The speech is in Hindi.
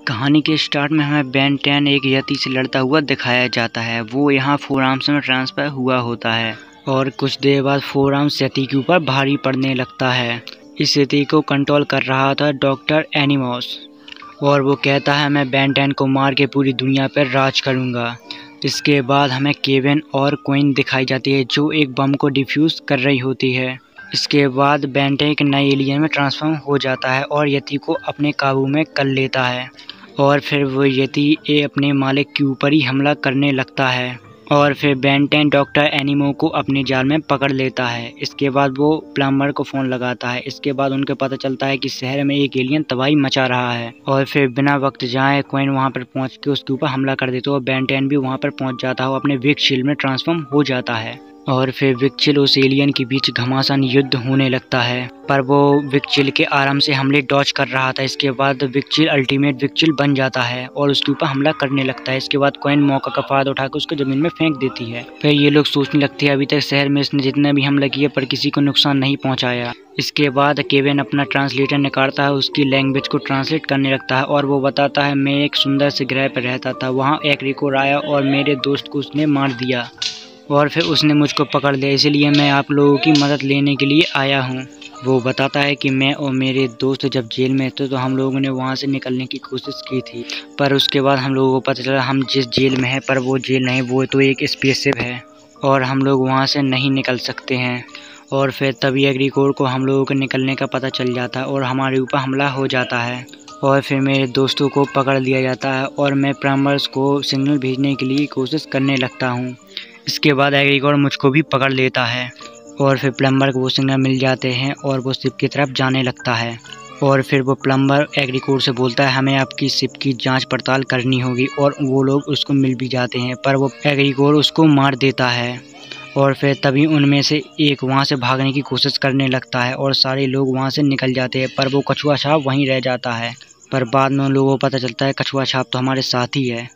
कहानी के स्टार्ट में हमें बेन 10 एक यति से लड़ता हुआ दिखाया जाता है। वो यहाँ फोर आर्म्स में ट्रांसफर हुआ होता है और कुछ देर बाद फोर आर्म्स यति के ऊपर भारी पड़ने लगता है। इस यति को कंट्रोल कर रहा था डॉक्टर एनिमोस और वो कहता है मैं बेन 10 को मार के पूरी दुनिया पर राज करूँगा। इसके बाद हमें केविन और क्वीन दिखाई जाती है जो एक बम को डिफ्यूज़ कर रही होती है। इसके बाद बेन 10 एक नए एलियन में ट्रांसफॉर्म हो जाता है और यति को अपने काबू में कर लेता है और फिर वो यति अपने मालिक के ऊपर ही हमला करने लगता है और फिर बेन 10 डॉक्टर एनिमो को अपने जाल में पकड़ लेता है। इसके बाद वो प्लम्बर को फ़ोन लगाता है। इसके बाद उनके पता चलता है कि शहर में एक एलियन तबाही मचा रहा है और फिर बिना वक्त जाए क्वीन वहाँ पर पहुँच के उसके ऊपर हमला कर देता है और बेन 10 भी वहाँ पर पहुँच जाता है और अपने विक शील्ड में ट्रांसफॉर्म हो जाता है और फिर विक्चिल उस एलियन के बीच घमासान युद्ध होने लगता है, पर वो विक्चिल के आराम से हमले डॉज कर रहा था। इसके बाद विक्चिल अल्टीमेट विक्चिल बन जाता है और उसके ऊपर हमला करने लगता है। इसके बाद क्वीन मौका का फायदा उठाकर उसको ज़मीन में फेंक देती है। फिर ये लोग सोचने लगते हैं अभी तक शहर में इसने जितना भी हमला किया पर किसी को नुकसान नहीं पहुँचाया। इसके बाद केविन अपना ट्रांसलेटर निकालता है, उसकी लैंग्वेज को ट्रांसलेट करने लगता है और वो बताता है मैं एक सुंदर से ग्रह पर रहता था, वहाँ एक रिकॉर्ड आया और मेरे दोस्त को उसने मार दिया और फिर उसने मुझको पकड़ लिया, इसलिए मैं आप लोगों की मदद लेने के लिए आया हूँ। वो बताता है कि मैं और मेरे दोस्त जब जेल में थे तो हम लोगों ने वहाँ से निकलने की कोशिश की थी, पर उसके बाद हम लोगों को पता चला हम जिस जेल में हैं पर वो जेल नहीं, वो तो एक स्पेसशिप है और हम लोग वहाँ से नहीं निकल सकते हैं। और फिर तभी एग्रीकोर को हम लोगों के निकलने का पता चल जाता है और हमारे ऊपर हमला हो जाता है और फिर मेरे दोस्तों को पकड़ लिया जाता है और मैं प्लम्बर्स को सिग्नल भेजने के लिए कोशिश करने लगता हूँ। इसके बाद एग्रीकोर मुझको भी पकड़ लेता है और फिर प्लम्बर को वो सिग्नल मिल जाते हैं और वो शिप की तरफ जाने लगता है और फिर वो प्लम्बर एग्रीकोर से बोलता है हमें आपकी शिप की जांच पड़ताल करनी होगी और वो लोग उसको मिल भी जाते हैं, पर वो एग्रीकोर उसको मार देता है और फिर तभी उनमें से एक वहाँ से भागने की कोशिश करने लगता है और सारे लोग वहाँ से निकल जाते हैं, पर वो कछुआ छाप वहीं रह जाता है। पर बाद में उन लोगों को पता चलता है कछुआ छाप तो हमारे साथ ही है।